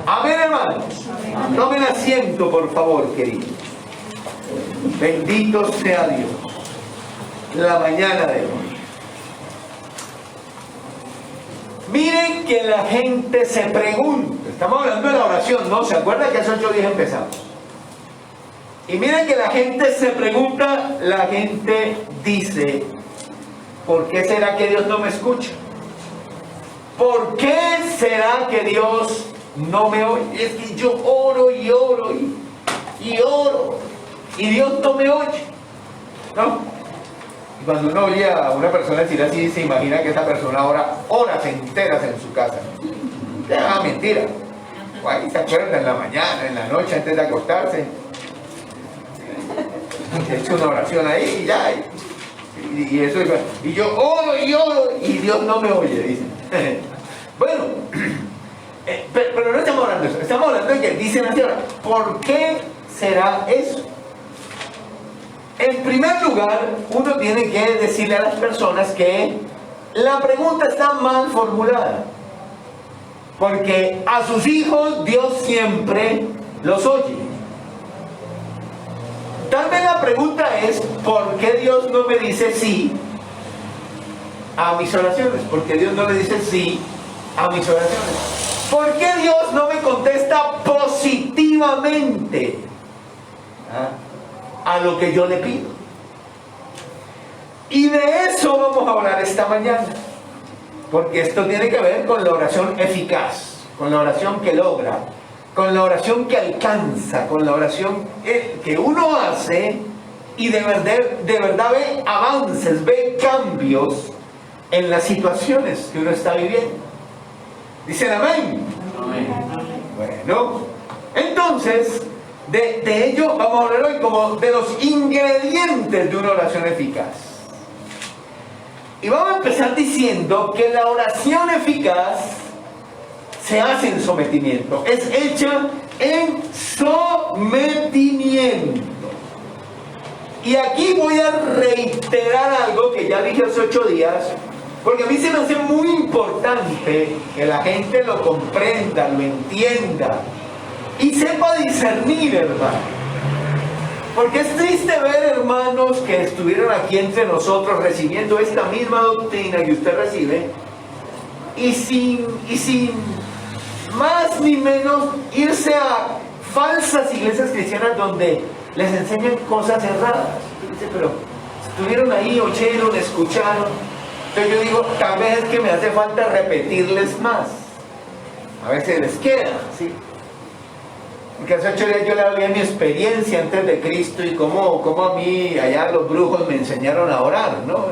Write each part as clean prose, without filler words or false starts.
Amén, hermanos. Tomen asiento, por favor, queridos. Bendito sea Dios. La mañana de hoy. Miren que la gente se pregunta. Estamos hablando de la oración, ¿no? ¿Se acuerdan que hace 8 días empezamos? Y miren que la gente se pregunta, la gente dice, ¿por qué será que Dios no me escucha? ¿Por qué será que Dios no me oye? Es que yo oro y oro y oro y Dios no me oye, ¿no? Y cuando uno oye a una persona decir así, se imagina que esa persona ora horas enteras en su casa. Ah, mentira. Ahí se acuerda en la mañana, en la noche, antes de acostarse. He hecho una oración ahí y ya. Y eso, y yo oro y Dios no me oye, dicen. Bueno, pero no estamos hablando de eso. Estamos hablando de que dicen así ahora. ¿Por qué será eso? En primer lugar, uno tiene que decirle a las personas que la pregunta está mal formulada. Porque a sus hijos Dios siempre los oye. Tal vez la pregunta es, ¿por qué Dios no me dice sí a mis oraciones? ¿Por qué Dios no le dice sí a mis oraciones? ¿Por qué Dios no me contesta positivamente a lo que yo le pido? Y de eso vamos a hablar esta mañana. Porque esto tiene que ver con la oración eficaz, con la oración que logra, con la oración que alcanza, con la oración que uno hace y de verdad ve avances, ve cambios en las situaciones que uno está viviendo. ¿Dicen amén? Amén. Bueno, entonces, de ello vamos a hablar hoy como de los ingredientes de una oración eficaz. Y vamos a empezar diciendo que la oración eficaz se hace en sometimiento, es hecha en sometimiento. Y aquí voy a reiterar algo que ya dije hace 8 días, porque a mí se me hace muy importante que la gente lo comprenda, lo entienda y sepa discernir, hermano. Porque es triste ver hermanos que estuvieron aquí entre nosotros recibiendo esta misma doctrina que usted recibe y sin más ni menos irse a falsas iglesias cristianas donde les enseñan cosas erradas. Dice, pero estuvieron ahí, oyeron, escucharon. Entonces yo digo, tal vez es que me hace falta repetirles más. A veces les queda, ¿sí? Porque hace 8 días yo le hablé de mi experiencia antes de Cristo y cómo a mí allá los brujos me enseñaron a orar, ¿no?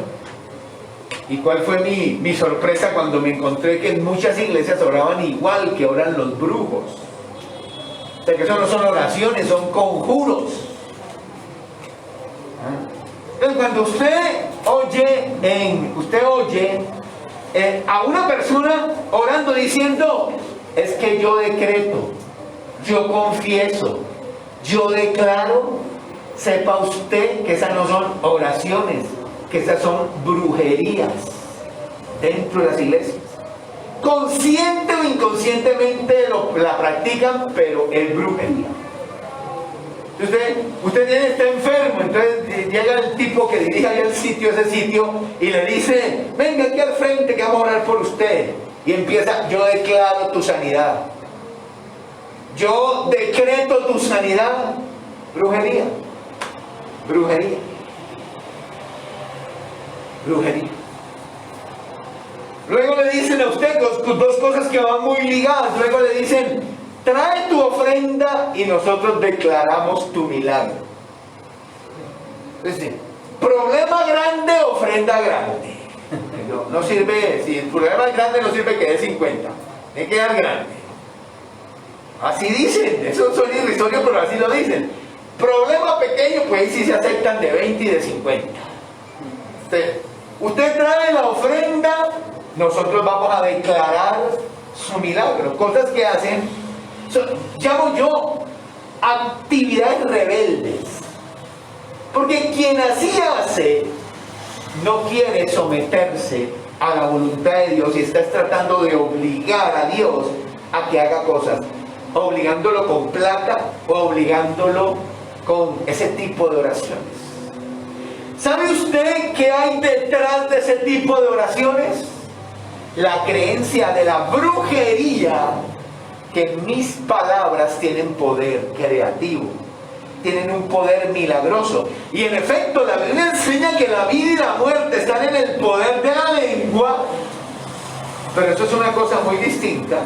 Y cuál fue mi sorpresa cuando me encontré que en muchas iglesias oraban igual que oran los brujos. O sea que eso no son oraciones, son conjuros. Entonces cuando usted oye a una persona orando diciendo, es que yo decreto, yo confieso, yo declaro, sepa usted que esas no son oraciones, que esas son brujerías dentro de las iglesias. Consciente o inconscientemente la practican, pero es brujería. Usted está enfermo, entonces llega el tipo que dirige ahí ese sitio, y le dice, venga aquí al frente que vamos a orar por usted. Y empieza, yo declaro tu sanidad. Yo decreto tu sanidad. Brujería. Brujería. Brujería. Luego le dicen a usted dos cosas que van muy ligadas. Luego le dicen, trae tu ofrenda y nosotros declaramos tu milagro. Es decir, problema grande, ofrenda grande. No sirve, si el problema es grande no sirve que dé 50. Tiene que dar grande. Así dicen, eso son irrisorios, pero así lo dicen. Problema pequeño, pues ahí sí se aceptan de 20 y de 50. Usted trae la ofrenda, nosotros vamos a declarar su milagro. Cosas que hacen, llamo yo actividades rebeldes. Porque quien así hace, no quiere someterse a la voluntad de Dios y está tratando de obligar a Dios a que haga cosas. obligándolo con plata o obligándolo con ese tipo de oraciones. ¿Sabe usted qué hay detrás de ese tipo de oraciones? La creencia de la brujería, que mis palabras tienen poder creativo, tienen un poder milagroso. Y en efecto, la Biblia enseña que la vida y la muerte están en el poder de la lengua, pero eso es una cosa muy distinta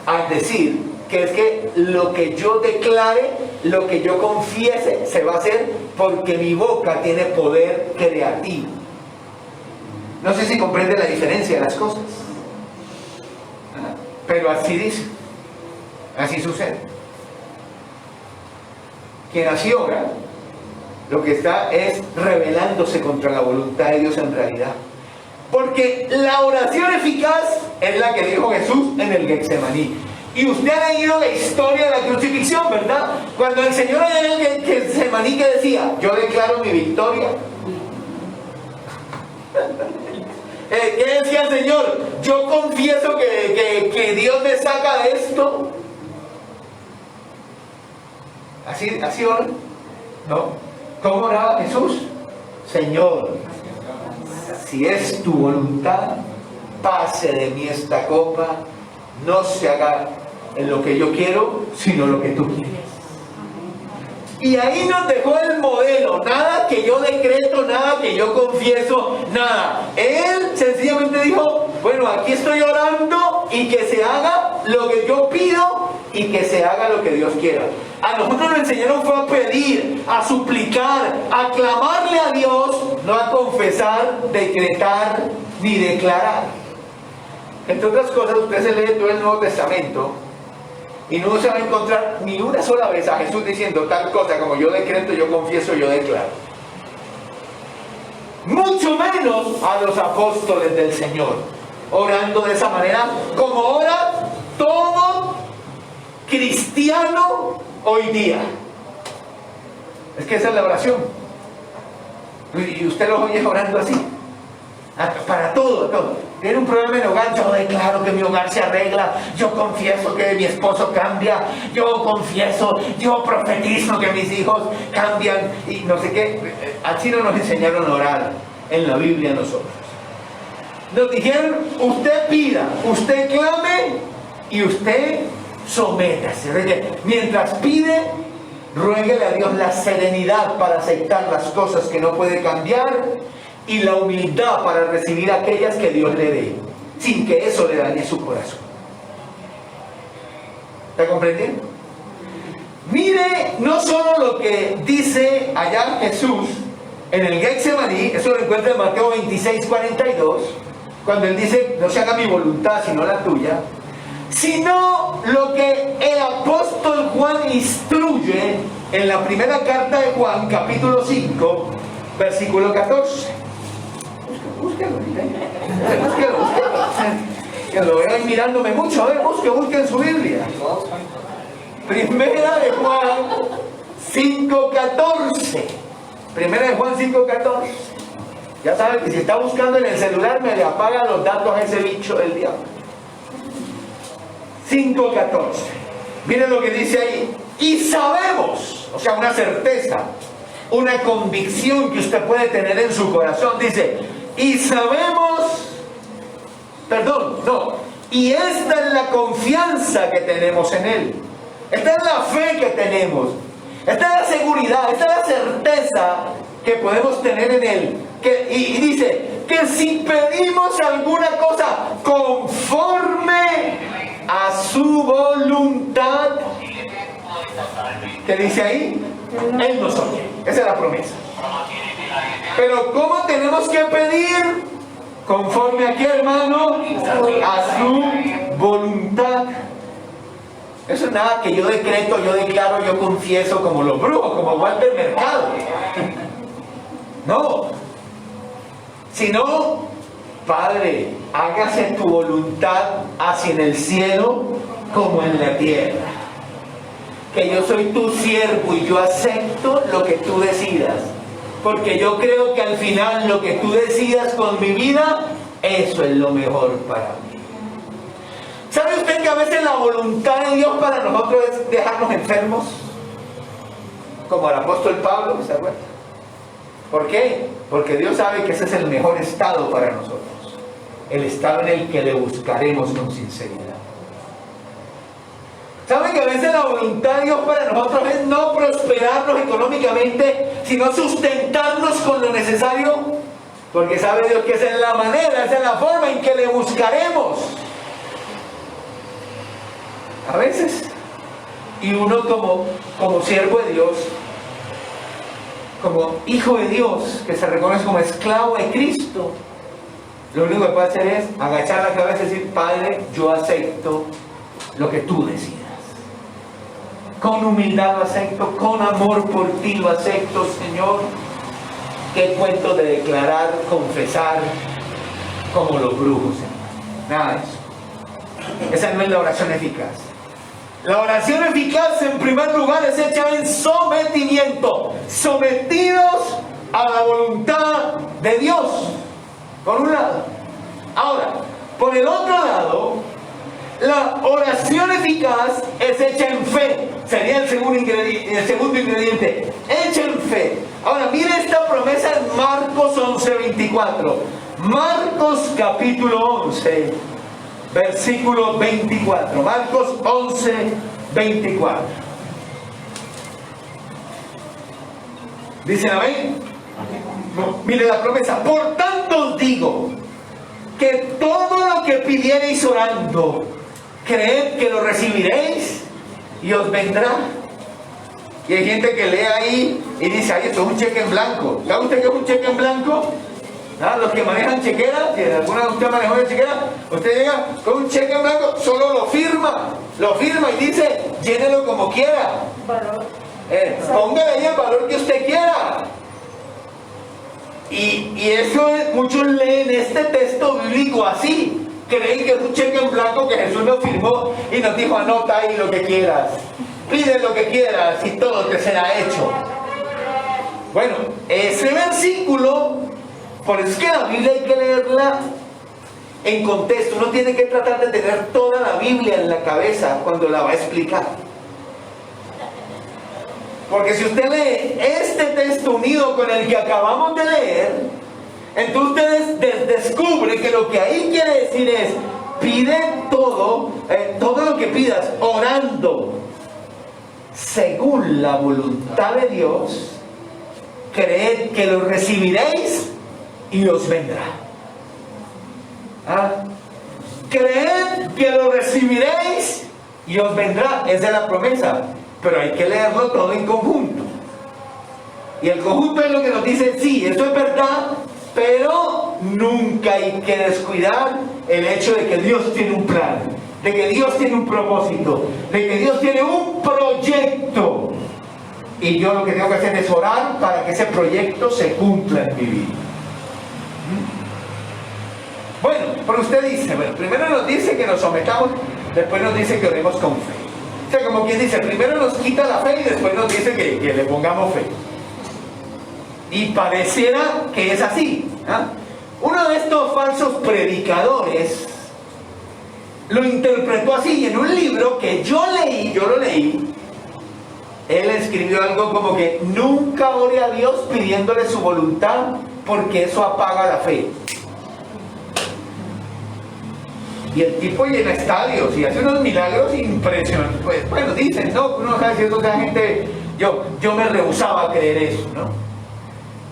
al decir que es que lo que yo declare, lo que yo confiese, se va a hacer porque mi boca tiene poder creativo. No sé si comprende la diferencia de las cosas, pero así dice, así sucede. Quien así ora, lo que está es rebelándose contra la voluntad de Dios en realidad. Porque la oración eficaz es la que dijo Jesús en el Getsemaní. Y usted ha leído la historia de la crucifixión, ¿verdad? Cuando el Señor en el Getsemaní, que decía, yo declaro mi victoria. ¿Qué decía el Señor? Yo confieso que Dios me saca de esto. ¿Así ora? ¿No? ¿Cómo oraba Jesús? Señor, si es tu voluntad, pase de mí esta copa, no se haga en lo que yo quiero, sino lo que tú quieres. Y ahí nos dejó el modelo, nada que yo decreto, nada que yo confieso, nada. Él sencillamente dijo, bueno, aquí estoy orando y que se haga lo que yo pido y que se haga lo que Dios quiera. A nosotros nos enseñaron fue a pedir, a suplicar, a clamarle a Dios, no a confesar, decretar ni declarar. Entre otras cosas, usted se lee todo el Nuevo Testamento y no se va a encontrar ni una sola vez a Jesús diciendo tal cosa como yo decreto, yo confieso, yo declaro. Mucho menos a los apóstoles del Señor, orando de esa manera como ora todo cristiano hoy día. Es que esa es la oración. Y usted los oye orando así. Para todo, todo. Tiene un problema en el hogar, yo declaro que mi hogar se arregla, yo confieso que mi esposo cambia, yo confieso, yo profetizo que mis hijos cambian y no sé qué. Así no nos enseñaron a orar en la Biblia a nosotros. Nos dijeron, usted pida, usted clame y usted sométase. Mientras pide, ruéguele a Dios la serenidad para aceptar las cosas que no puede cambiar y la humildad para recibir aquellas que Dios le dé, sin que eso le dañe su corazón. ¿Está comprendiendo? Mire no solo lo que dice allá Jesús en el Getsemaní, eso lo encuentra en Mateo 26, 42, cuando él dice, no se haga mi voluntad sino la tuya, sino lo que el apóstol Juan instruye en la primera carta de Juan, capítulo 5, versículo 14. Búsquelo. Que lo vean mirándome mucho, busquen su Biblia. Primera de Juan 5:14. Primera de Juan 5:14. Ya saben que si está buscando en el celular me le apaga los datos a ese bicho del diablo. 5:14. Miren lo que dice ahí. Y sabemos, o sea, una certeza, una convicción que usted puede tener en su corazón. Dice, y sabemos, y esta es la confianza que tenemos en Él. Esta es la fe que tenemos. Esta es la seguridad, esta es la certeza que podemos tener en Él. Y dice, que si pedimos alguna cosa conforme a su voluntad, ¿qué dice ahí? Él nos oye. Esa es la promesa. Pero ¿cómo tenemos que pedir? Conforme a qué, hermano, a su voluntad. Eso es nada que yo decreto, yo declaro, yo confieso como los brujos, como Walter Mercado. No. Sino, Padre, hágase tu voluntad así en el cielo como en la tierra. Que yo soy tu siervo y yo acepto lo que tú decidas. Porque yo creo que al final lo que tú decidas con mi vida, eso es lo mejor para mí. ¿Sabe usted que a veces la voluntad de Dios para nosotros es dejarnos enfermos, como el apóstol Pablo, ¿se acuerda? ¿Por qué? Porque Dios sabe que ese es el mejor estado para nosotros, el estado en el que le buscaremos con sinceridad. ¿Saben que a veces la voluntad de Dios para nosotros es no prosperarnos económicamente, sino sustentarnos con lo necesario? Porque sabe Dios que esa es la manera, esa es la forma en que le buscaremos. A veces, y uno como siervo de Dios, como hijo de Dios, que se reconoce como esclavo de Cristo, lo único que puede hacer es agachar la cabeza y decir: Padre, yo acepto lo que tú decidas. Con humildad lo acepto, con amor por ti lo acepto, Señor. Qué cuento de declarar, confesar, como los brujos, Señor. Nada de eso. Esa no es la oración eficaz. La oración eficaz, en primer lugar, es hecha en sometimiento, sometidos a la voluntad de Dios, por un lado. Ahora, por el otro lado, la oración eficaz es hecha en fe. Sería el segundo ingrediente, hecha en fe. Ahora, mire esta promesa en Marcos 11:24. Marcos capítulo 11, versículo 24. Marcos 11:24. ¿Dicen amén? No, mire la promesa. Por tanto os digo que todo lo que pidiereis orando, creed que lo recibiréis y os vendrá. Y hay gente que lee ahí y dice: ay, esto es un cheque en blanco. ¿Sabe usted qué es un cheque en blanco? ¿Ah? Los que manejan chequera, si alguna de ustedes manejó de chequera, usted llega con un cheque en blanco, solo lo firma y dice: llénelo como quiera. Póngale ahí el valor que usted quiera. Y eso es, muchos leen este texto bíblico así. Creen que es un cheque en blanco que Jesús nos firmó y nos dijo: anota ahí lo que quieras, pide lo que quieras y todo te será hecho. Bueno, ese versículo, por eso es que la Biblia hay que leerla en contexto. Uno tiene que tratar de tener toda la Biblia en la cabeza cuando la va a explicar. Porque si usted lee este texto unido con el que acabamos de leer, entonces usted descubre que lo que ahí quiere decir es: pide todo lo que pidas, orando según la voluntad de Dios, creed que lo recibiréis y os vendrá. Creed que lo recibiréis y os vendrá. Esa es la promesa, pero hay que leerlo todo en conjunto. Y el conjunto es lo que nos dice: sí, eso es verdad, pero nunca hay que descuidar el hecho de que Dios tiene un plan, de que Dios tiene un propósito, de que Dios tiene un proyecto. Y yo lo que tengo que hacer es orar para que ese proyecto se cumpla en mi vida. Bueno, pero usted dice, primero nos dice que nos sometamos, después nos dice que oremos con fe. O sea, como quien dice, primero nos quita la fe y después nos dice que le pongamos fe. Y pareciera que es así. Uno de estos falsos predicadores lo interpretó así, y en un libro que yo lo leí, él escribió algo como que nunca ore a Dios pidiéndole su voluntad, porque eso apaga la fe. Y el tipo llena estadios y hace unos milagros impresionantes. Pues bueno, dicen, no, uno no sabe si eso sea gente. Yo me rehusaba a creer eso, ¿no?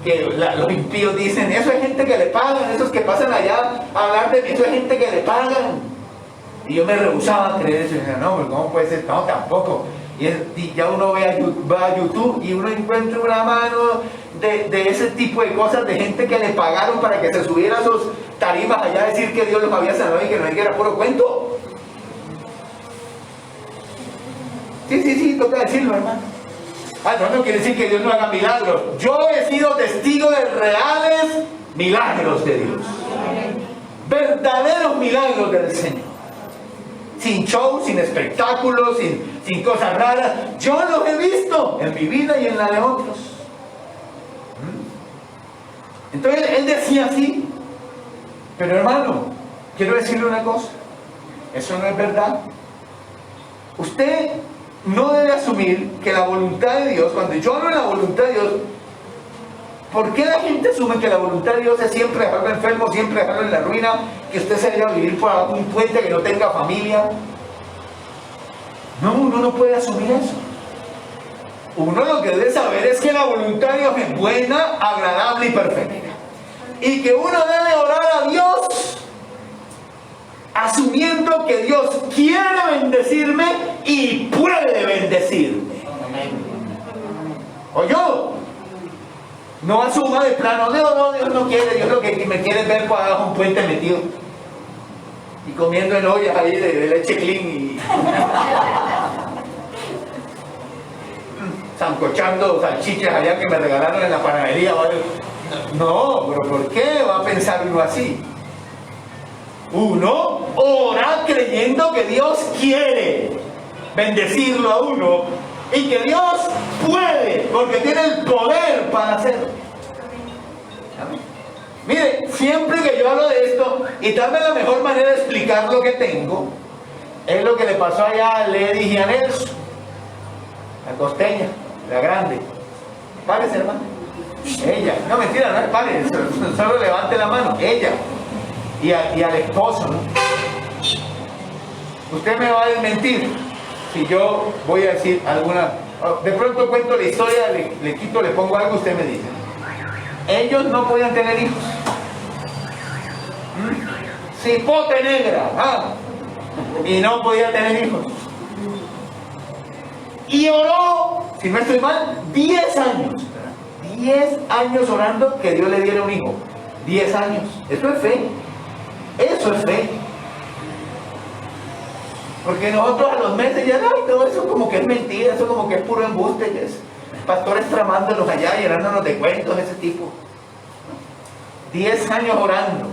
Que los impíos dicen: eso es gente que le pagan, esos que pasan allá a hablar de mí, eso es gente que le pagan. Y yo me rehusaba a creer eso. Y decía: no, ¿cómo puede ser? No, tampoco. Y ya uno va a YouTube y uno encuentra una mano de ese tipo de cosas, de gente que le pagaron para que se subiera a sus tarimas allá a decir que Dios los había sanado y que no es que era puro cuento. Sí, toca decirlo, hermano. No quiere decir que Dios no haga milagros. Yo he sido testigo de reales milagros de Dios. Verdaderos milagros del Señor. Sin show, sin espectáculos, sin cosas raras. Yo los he visto en mi vida y en la de otros. Entonces él decía así. Pero hermano, quiero decirle una cosa. Eso no es verdad. usted no debe asumir que la voluntad de Dios, cuando yo hablo de la voluntad de Dios, ¿por qué la gente asume que la voluntad de Dios es siempre dejarlo enfermo, siempre dejarlo en la ruina, que usted se vaya a vivir por un puente, que no tenga familia? No, uno no puede asumir eso. Uno lo que debe saber es que la voluntad de Dios es buena, agradable y perfecta. Y que uno debe orar a Dios asumiendo que Dios quiere bendecirme y puede bendecirme. ¿O yo? No asuma de plano, Dios no quiere, Dios lo que me quiere es ver por abajo un puente metido y comiendo en ollas ahí de leche clean y sancochando salchichas allá que me regalaron en la panadería, ¿vale? No, pero ¿por qué va a pensar uno así? Uno ora creyendo que Dios quiere bendecirlo a uno y que Dios puede, porque tiene el poder para hacerlo. ¿Amén? Mire, siempre que yo hablo de esto, y tal vez la mejor manera de explicar lo que tengo es lo que le pasó allá a Lady Gianelso, la costeña, la grande. Párese, hermano. Ella, no mentira, no es párese, solo levante la mano. Ella y al esposo, ¿no? Usted me va a desmentir si yo voy a decir alguna. De pronto cuento la historia, le quito, le pongo algo, usted me dice. Ellos no podían tener hijos. Cipote negra, y no podía tener hijos. Y oró, si no estoy mal, 10 años. 10 años orando que Dios le diera un hijo. 10 años. Eso es fe. Eso es fe. Porque nosotros a los meses ya, ay, todo eso como que es mentira, eso como que es puro embuste, que es pastores tramándonos allá, llenándonos de cuentos de ese tipo. 10 años orando.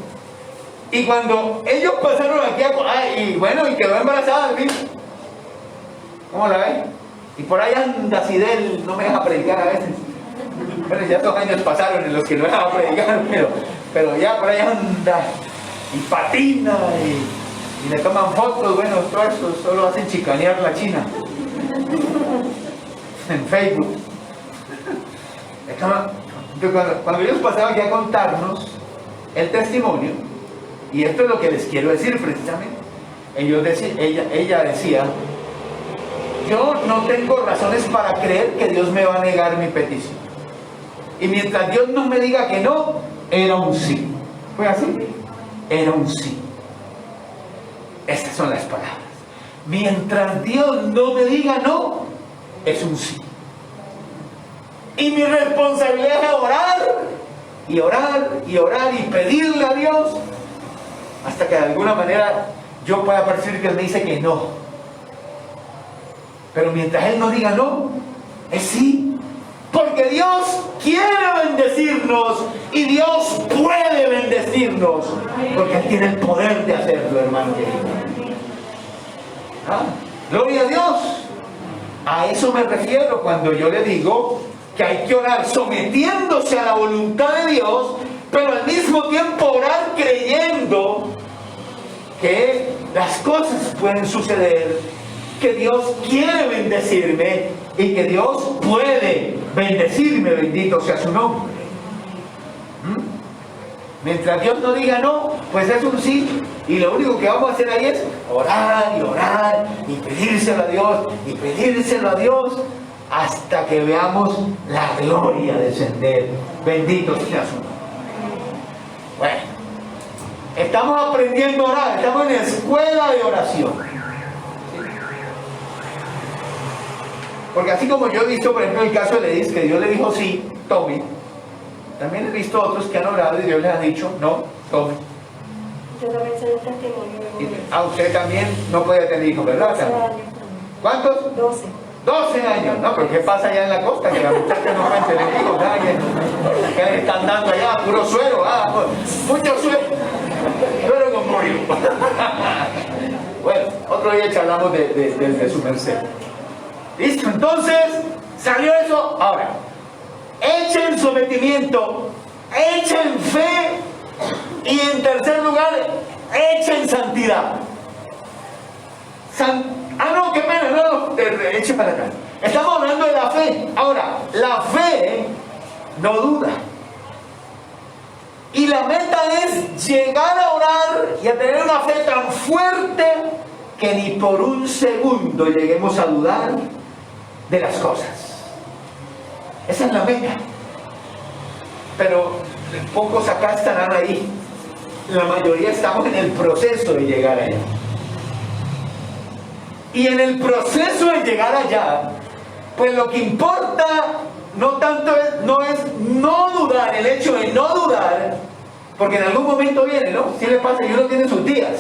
Y cuando ellos pasaron aquí y bueno, y quedó embarazada, ¿sí? ¿Cómo la ves? Y por ahí anda Sidel, no me deja predicar a veces. Bueno, ya 2 años pasaron en los que no dejaba predicar, pero ya por ahí anda y patina y le toman fotos, bueno, todo eso solo hacen chicanear la China en Facebook. Cuando ellos pasaban aquí a contarnos el testimonio, y esto es lo que les quiero decir precisamente, ella decía, yo no tengo razones para creer que Dios me va a negar mi petición. Y mientras Dios no me diga que no, era un sí. ¿Fue así? Era un sí. Estas son las palabras. Mientras Dios no me diga no, es un sí. Y mi responsabilidad es orar, y orar, y orar, y pedirle a Dios, hasta que de alguna manera yo pueda percibir que Él me dice que no. Pero mientras Él no diga no, es sí. Porque Dios quiere bendecirnos y Dios puede bendecirnos, porque Él tiene el poder de hacerlo, hermano querido. Gloria a Dios. A eso me refiero cuando yo le digo que hay que orar sometiéndose a la voluntad de Dios, pero al mismo tiempo orar creyendo que las cosas pueden suceder, que Dios quiere bendecirme y que Dios puede bendecirme, bendito sea su nombre. Mientras Dios no diga no, pues es un sí, y lo único que vamos a hacer ahí es orar y orar y pedírselo a Dios y pedírselo a Dios hasta que veamos la gloria descender. Bendito sea su nombre. Bueno, estamos aprendiendo a orar, estamos en la escuela de oración. Porque así como yo he visto, por ejemplo, el caso de Ledis, que Dios le dijo sí, tome. También he visto otros que han orado y Dios les ha dicho no, tome. Yo también soy un testimonio. A usted también no puede tener hijos, ¿verdad? 12 años. ¿Cuántos? 12. 12 años. No, pero ¿qué pasa allá en la costa? Que las muchachas no pueden tener hijos, ¿verdad? Que están dando allá puro suero, mucho suero. Suero con pollo. Bueno, otro día charlamos de su merced. Listo, entonces salió eso. Ahora, echen sometimiento, echen fe y en tercer lugar, echen santidad. Ah, no, qué pena, no, eche para atrás. Estamos hablando de la fe. Ahora, la fe no duda. Y la meta es llegar a orar y a tener una fe tan fuerte que ni por un segundo lleguemos a dudar de las cosas. Esa es la meta. Pero pocos acá estarán ahí. La mayoría estamos en el proceso de llegar allá. Y en el proceso de llegar allá, pues lo que importa no tanto es no dudar, el hecho de no dudar, porque en algún momento viene, ¿no? Si le pasa y uno tiene sus días.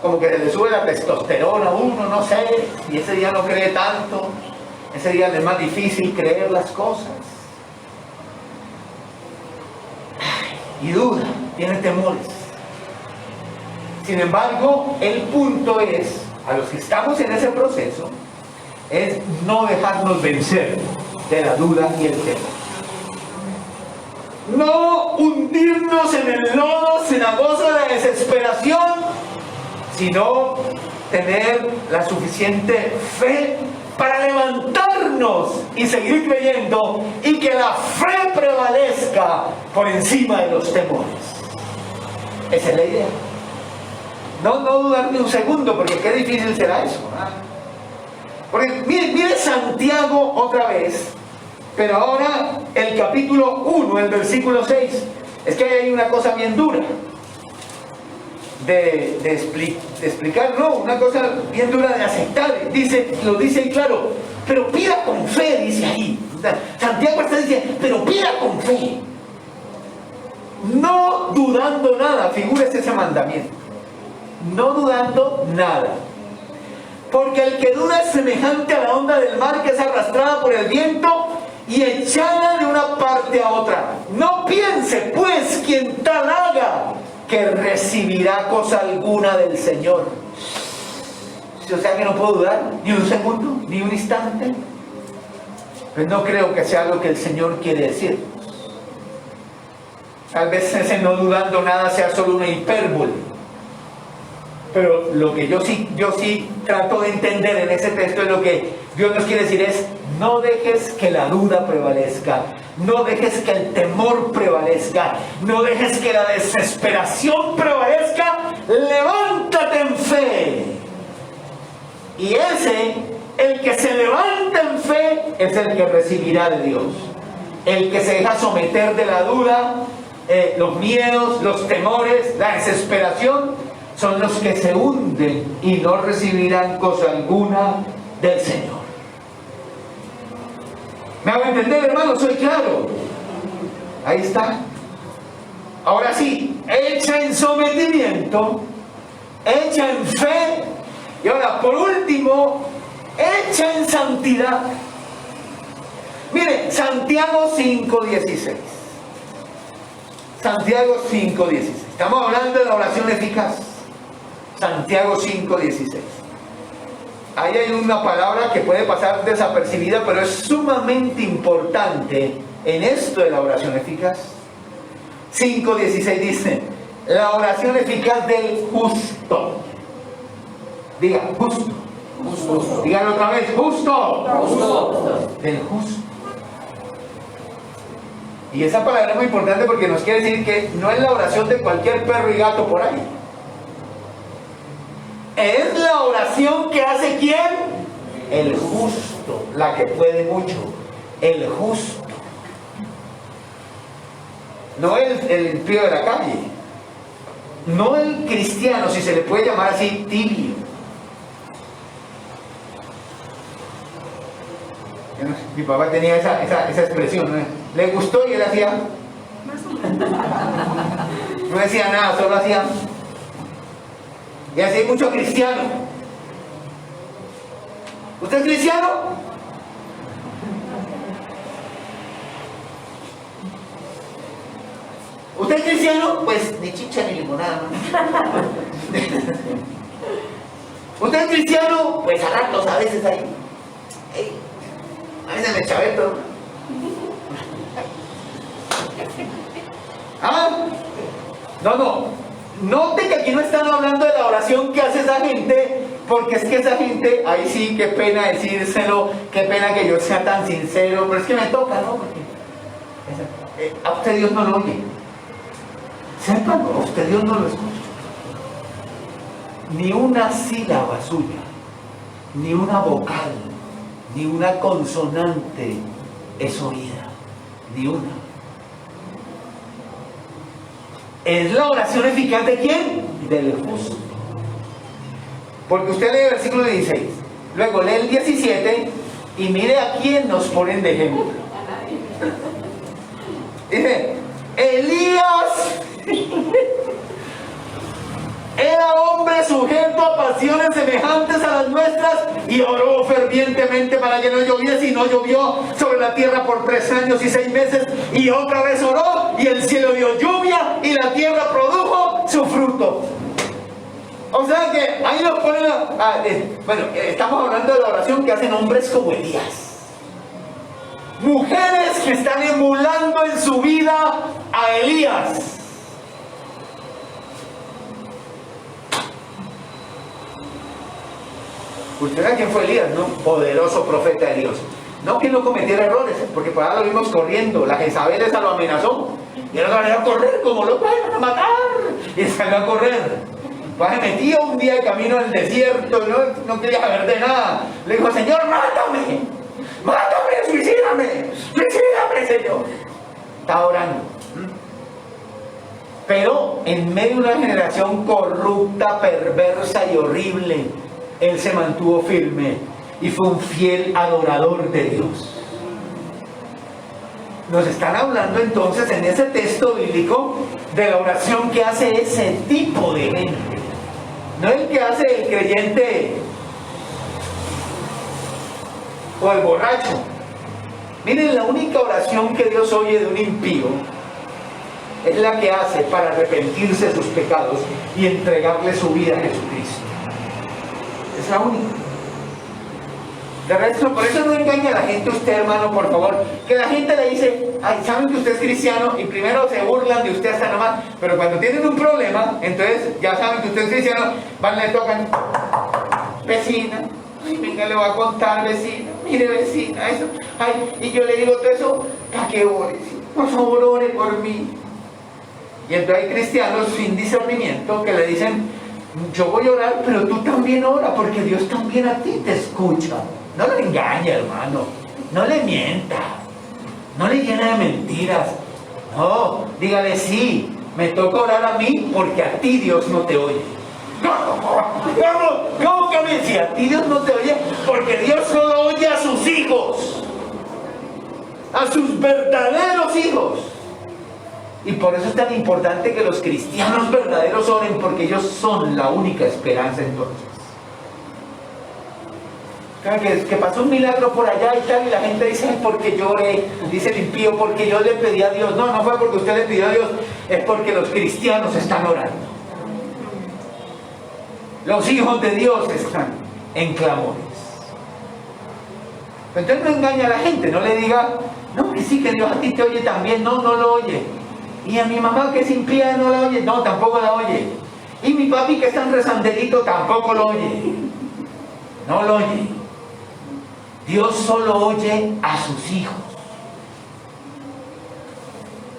Como que se le sube la testosterona a uno, no sé, y ese día no cree tanto, ese día le es más difícil creer las cosas. Y duda, tiene temores. Sin embargo, el punto es, a los que estamos en ese proceso, es no dejarnos vencer de la duda y el temor. No hundirnos en el lodo cenagoso de la desesperación, sino tener la suficiente fe para levantarnos y seguir creyendo y que la fe prevalezca por encima de los temores. Esa es la idea. No dudar ni un segundo, porque qué difícil será eso. Porque mire Santiago otra vez, pero ahora el capítulo 1, el versículo 6. Es que hay una cosa bien dura de explicar, no, una cosa bien dura de aceptar. Lo dice ahí claro, pero pida con fe, dice ahí. Santiago está diciendo, pero pida con fe. No dudando nada, figúrese ese mandamiento. No dudando nada. Porque el que duda es semejante a la onda del mar que es arrastrada por el viento y echada de una parte a otra. No piense, pues, quien tal haga, que recibirá cosa alguna del Señor. O sea que no puedo dudar ni un segundo, ni un instante. Pues no creo que sea lo que el Señor quiere decir. Tal vez ese no dudando nada sea solo una hipérbole. Pero lo que yo sí trato de entender en ese texto es lo que Dios nos quiere decir es: no dejes que la duda prevalezca, no dejes que el temor prevalezca, no dejes que la desesperación prevalezca. Levántate en fe. Y el que se levanta en fe, es el que recibirá de Dios. El que se deja someter de la duda, los miedos, los temores, la desesperación, son los que se hunden y no recibirán cosa alguna del Señor. ¿Me hago entender, hermano? Soy claro. Ahí está. Ahora sí, hecha en sometimiento, hecha en fe, y ahora por último, hecha en santidad. Mire, Santiago 5:16. Santiago 5:16. Estamos hablando de la oración eficaz. Santiago 5:16. Ahí hay una palabra que puede pasar desapercibida, pero es sumamente importante en esto de la oración eficaz. 5:16 dice: la oración eficaz del justo. Diga, justo. Justo. Díganlo otra vez, justo. Justo. Del justo. Y esa palabra es muy importante porque nos quiere decir que no es la oración de cualquier perro y gato por ahí. Es la oración que hace ¿quién? El justo, la que puede mucho. El justo. No el pío de la calle. No el cristiano, si se le puede llamar así, tibio. Mi papá tenía esa expresión, ¿no? Le gustó y él hacía. No decía nada, solo hacía. Y así hay mucho cristiano. ¿Usted es cristiano? ¿Usted es cristiano? Pues ni chicha ni limonada, ¿no? ¿Usted es cristiano? Pues a ratos, a veces ahí. A veces me chaveto. ¿Ah? No. Note que aquí no están hablando de la oración que hace esa gente, porque es que esa gente, ahí sí, qué pena decírselo, qué pena que yo sea tan sincero, pero es que me toca, ¿no? Porque a usted Dios no lo oye. Sépanlo, a usted Dios no lo escucha. Ni una sílaba suya, ni una vocal, ni una consonante es oída, ni una. ¿Es la oración eficaz de quién? Del justo. Porque usted lee el versículo 16, luego lee el 17 y mire a quién nos ponen de ejemplo. Dice, Elías era hombre sujeto a pasiones semejantes a las nuestras y oró fervientemente para que no lloviese, y no llovió sobre la tierra por 3 años y 6 meses, y otra vez oró y el cielo dio lluvia y la tierra produjo su fruto. O sea que ahí nos ponen bueno, estamos hablando de la oración que hacen hombres como Elías, mujeres que están emulando en su vida a Elías. Usted sabe quién fue Elías, ¿no? Poderoso profeta de Dios. No que no cometiera errores, porque por ahora lo vimos corriendo. La Jezabel esa lo amenazó. Y él salió a correr como lo van a matar. Y salió a correr. Pues se metió un día de camino al desierto, no quería saber de nada. Le dijo, Señor, mátame. Mátame, suicídame. Suicídame, Señor. Está orando. Pero en medio de una generación corrupta, perversa y horrible, él se mantuvo firme y fue un fiel adorador de Dios. Nos están hablando entonces en ese texto bíblico de la oración que hace ese tipo de gente, no el que hace el creyente o el borracho. Miren, la única oración que Dios oye de un impío es la que hace para arrepentirse de sus pecados y entregarle su vida a Jesucristo. Es la única. De resto, por eso no engañe a la gente usted, hermano, por favor. Que la gente le dice, ay, saben que usted es cristiano, y primero se burlan de usted hasta nomás, pero cuando tienen un problema, entonces ya saben que usted es cristiano, van, le tocan, vecina, ay, venga, le voy a contar, vecina, mire, vecina, eso, ay, y yo le digo todo eso, ¿para qué ore? Por favor, ore por mí. Y entonces hay cristianos sin discernimiento que le dicen, yo voy a orar, pero tú también ora, porque Dios también a ti te escucha. No le engañe, hermano, no le mienta, no le llene de mentiras. No, dígale, sí, me toca orar a mí porque a ti Dios no te oye. ¿Cómo que me decía? A ti Dios no te oye porque Dios solo oye a sus hijos, a sus verdaderos hijos. Y por eso es tan importante que los cristianos verdaderos oren, porque ellos son la única esperanza entonces. Que pasó un milagro por allá y tal, y la gente dice, porque yo oré, dice el impío, porque yo le pedí a Dios. No, no fue porque usted le pidió a Dios, es porque los cristianos están orando. Los hijos de Dios están en clamores. Entonces no engaña a la gente, no le diga, no, que sí, que Dios a ti te oye también. No, no lo oye. Y a mi mamá que es impía no la oye, no, tampoco la oye. Y mi papi que es tan rezanderito tampoco lo oye. No lo oye. Dios solo oye a sus hijos.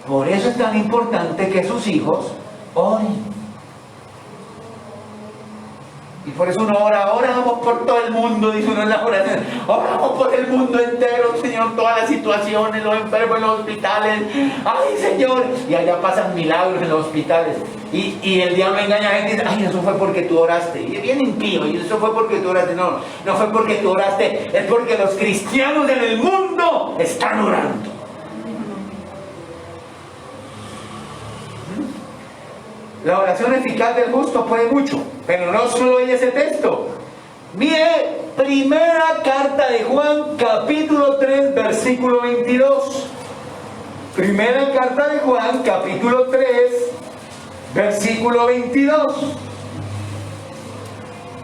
Por eso es tan importante que sus hijos oren. Y por eso uno oramos por todo el mundo, dice uno en las oraciones, oramos por el mundo entero, Señor, todas las situaciones, los enfermos en los hospitales, ay, Señor, y allá pasan milagros en los hospitales, y el diablo engaña a la gente y dice, ay, eso fue porque tú oraste, y bien impío, y eso fue porque tú oraste. No, no fue porque tú oraste, es porque los cristianos en el mundo están orando. La oración eficaz del justo puede mucho, pero no solo en ese texto. Mire, primera carta de Juan, capítulo 3, versículo 22. Primera carta de Juan, capítulo 3, versículo 22.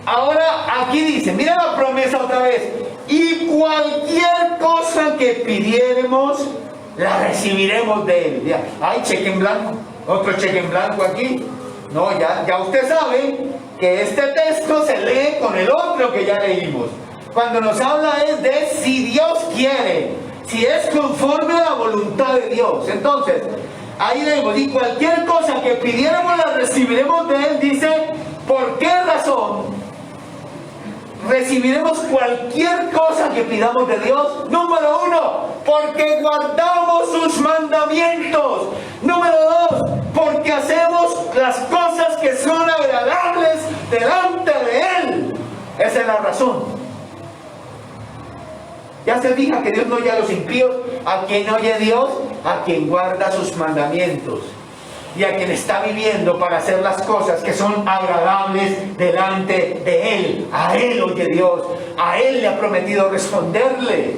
Ahora aquí dice, mira la promesa otra vez. Y cualquier cosa que pidiéremos, la recibiremos de Él. Ya, hay cheque en blanco. Otro cheque en blanco aquí. No, ya usted sabe que este texto se lee con el otro que ya leímos. Cuando nos habla es de si Dios quiere, si es conforme a la voluntad de Dios. Entonces, ahí leemos, y cualquier cosa que pidiéramos la recibiremos de Él. Dice, ¿por qué razón recibiremos cualquier cosa que pidamos de Dios? Número 1, porque guardamos sus mandamientos. Número 2, porque hacemos las cosas que son agradables delante de Él. Esa es la razón. Ya se fija que Dios no oye a los impíos. ¿A quien oye Dios? A quien guarda sus mandamientos y a quien está viviendo para hacer las cosas que son agradables delante de Él. A Él oye Dios, a Él le ha prometido responderle,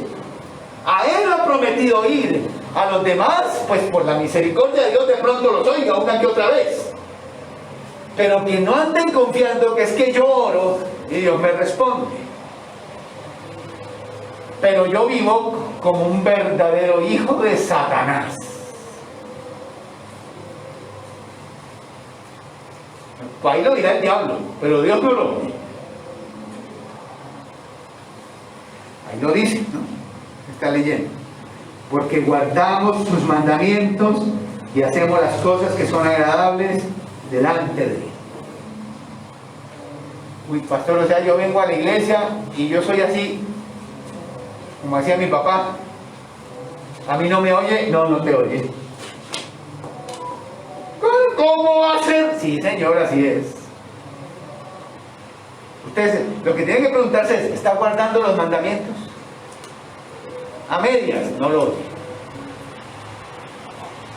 a Él le ha prometido ir. A los demás, pues por la misericordia de Dios de pronto los oiga una que otra vez, pero que no anden confiando que es que yo oro y Dios me responde. Pero yo vivo como un verdadero hijo de Satanás. Ahí lo dirá el diablo, pero Dios no lo oye. Ahí lo dice, ¿no? Está leyendo. Porque guardamos sus mandamientos y hacemos las cosas que son agradables delante de Él. Uy, pastor, o sea, yo vengo a la iglesia y yo soy así, como hacía mi papá. A mí no me oye, no te oye. ¿Cómo va a ser? Sí, señor, así es. Ustedes lo que tienen que preguntarse es, ¿está guardando los mandamientos? A medias, no lo oye.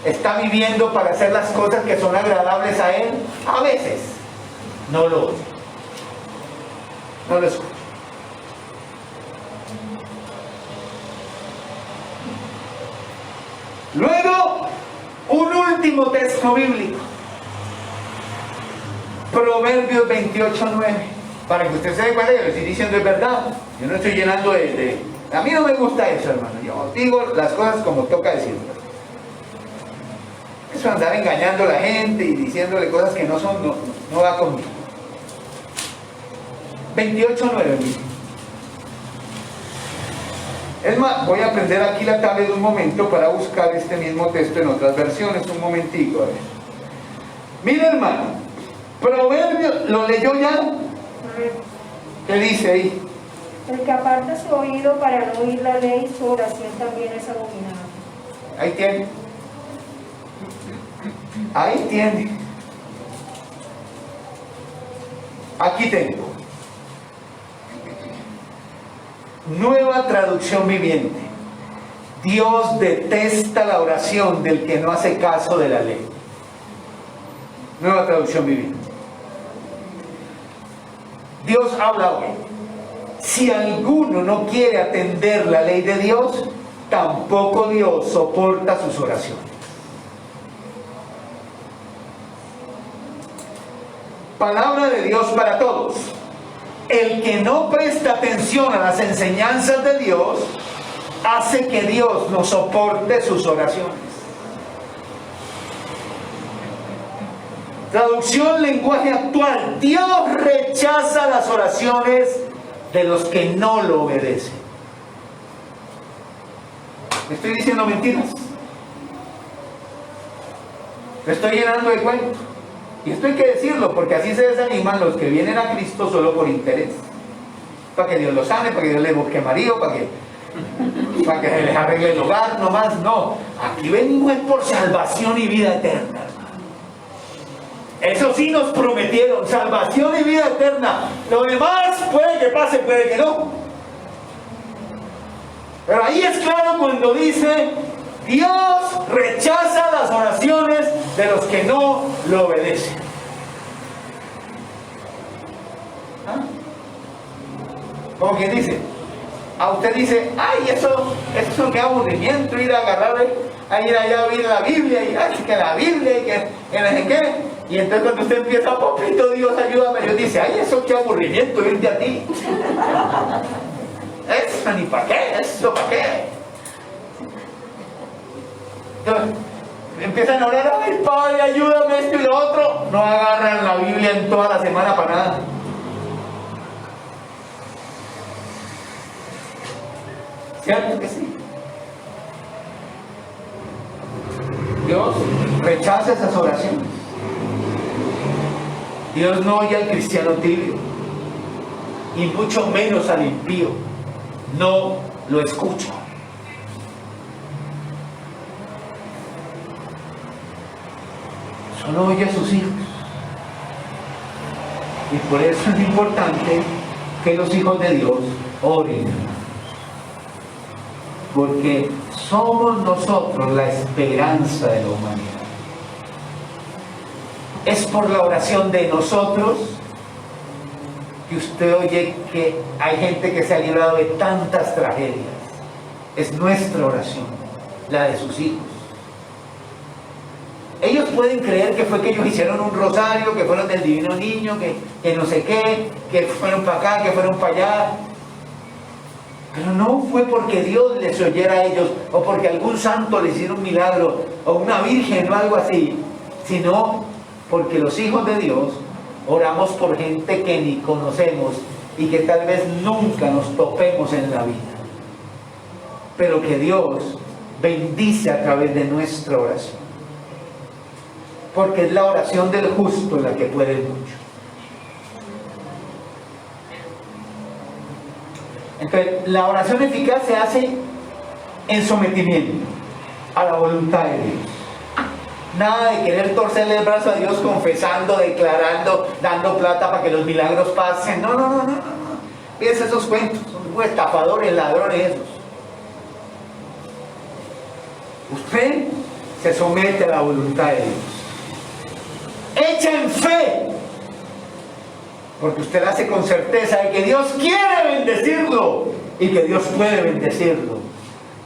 ¿Está viviendo para hacer las cosas que son agradables a Él? A veces, no lo oye. No lo escucha. Luego, un último texto bíblico. Proverbios 28:9. Para que usted se dé cuenta que lo estoy diciendo es verdad. Yo no estoy llenando A mí no me gusta eso, hermano. Yo digo las cosas como toca decirlas. Eso de andar engañando a la gente y diciéndole cosas que no son, no va conmigo. 28:9. Es más, voy a prender aquí la tablet un momento para buscar este mismo texto en otras versiones. Un momentico, a ver. Mira, hermano, Proverbios, ¿lo leyó ya? ¿Qué dice ahí? El que aparta su oído para no oír la ley, su oración también es abominable. Ahí tiene. Ahí tiene. Aquí tengo. Nueva traducción viviente. Dios detesta la oración del que no hace caso de la ley. Nueva traducción viviente. Dios habla hoy. Si alguno no quiere atender la ley de Dios, tampoco Dios soporta sus oraciones. Palabra de Dios para todos. El que no presta atención a las enseñanzas de Dios, hace que Dios no soporte sus oraciones. Traducción lenguaje actual. Dios rechaza las oraciones de los que no lo obedecen. ¿Me estoy diciendo mentiras? ¿Me estoy llenando de cuentos? Y esto hay que decirlo, porque así se desaniman los que vienen a Cristo solo por interés. Para que Dios los sane, para que Dios les busque marido, para que se les arregle el hogar, no más, no. Aquí venimos por salvación y vida eterna, hermano. Eso sí nos prometieron, salvación y vida eterna. Lo demás puede que pase, puede que no. Pero ahí es claro cuando dice: Dios rechaza las oraciones de los que no lo obedecen. ¿Ah? Como quien dice, a usted dice: ay, eso qué aburrimiento ir a agarrar, a ir allá a oír la Biblia, y ay, que la Biblia, y que no sé qué. Y entonces cuando usted empieza: papito Dios, ayúdame, Dios dice: ay, eso qué aburrimiento irte a ti. Eso ni para qué, eso para qué. Entonces, empiezan a orar, ay Padre, ayúdame esto y lo otro, no agarran la Biblia en toda la semana para nada. ¿Cierto que sí? Dios rechaza esas oraciones. Dios no oye al cristiano tibio, y mucho menos al impío. No lo escucha. Solo oye a sus hijos. Y por eso es importante que los hijos de Dios oren. Porque somos nosotros la esperanza de la humanidad. Es por la oración de nosotros que usted oye que hay gente que se ha librado de tantas tragedias. Es nuestra oración, la de sus hijos. Ellos pueden creer que fue que ellos hicieron un rosario, que fueron del Divino Niño, que no sé qué, que fueron para acá, que fueron para allá. Pero no fue porque Dios les oyera a ellos, o porque algún santo les hiciera un milagro, o una virgen o algo así, sino porque los hijos de Dios oramos por gente que ni conocemos y que tal vez nunca nos topemos en la vida, pero que Dios bendice a través de nuestra oración, porque es la oración del justo la que puede mucho. Entonces, la oración eficaz se hace en sometimiento a la voluntad de Dios. Nada de querer torcerle el brazo a Dios confesando, declarando, dando plata para que los milagros pasen. No. Piensa esos cuentos, son estafadores, ladrones esos. Usted se somete a la voluntad de Dios. Echa en fe, porque usted la hace con certeza de que Dios quiere bendecirlo y que Dios puede bendecirlo.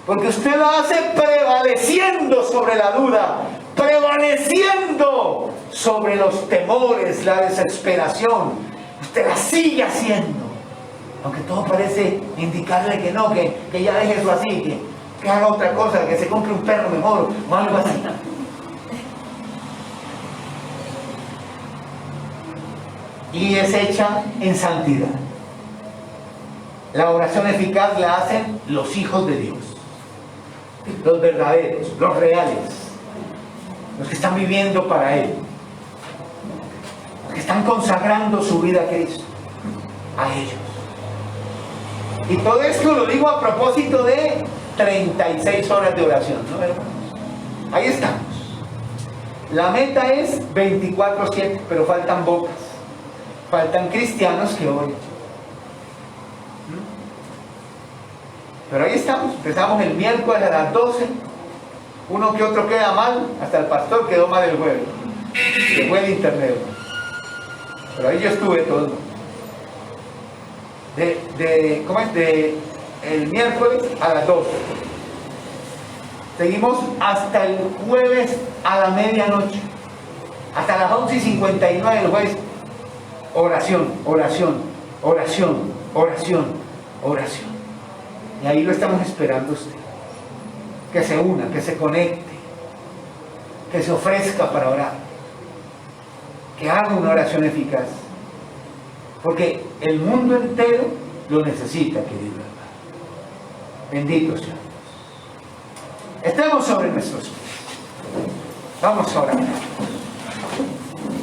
Porque usted lo hace prevaleciendo sobre la duda, prevaleciendo sobre los temores, la desesperación. Usted la sigue haciendo, aunque todo parece indicarle que no, que ya deje eso así, que haga otra cosa, que se compre un perro mejor o algo así. Y es hecha en santidad. La oración eficaz la hacen los hijos de Dios, los verdaderos, los reales, los que están viviendo para Él, los que están consagrando su vida a Cristo, a ellos. Y todo esto lo digo a propósito de 36 horas de oración, ¿no, hermanos? Ahí estamos. La meta es 24/7, pero faltan bocas, faltan cristianos que oren. Pero ahí estamos, empezamos el miércoles a las 12, uno que otro queda mal, hasta el pastor quedó mal el jueves, que fue el internet. Pero ahí yo estuve todo. ¿Cómo es? El miércoles a las 12. Seguimos hasta el jueves a la medianoche, hasta las 11:59 del jueves. Oración. Y ahí lo estamos esperando usted. Que se una, que se conecte, que se ofrezca para orar, que haga una oración eficaz. Porque el mundo entero lo necesita, querido hermano. Bendito sea Dios. Estemos sobre nuestros pies. Vamos a orar.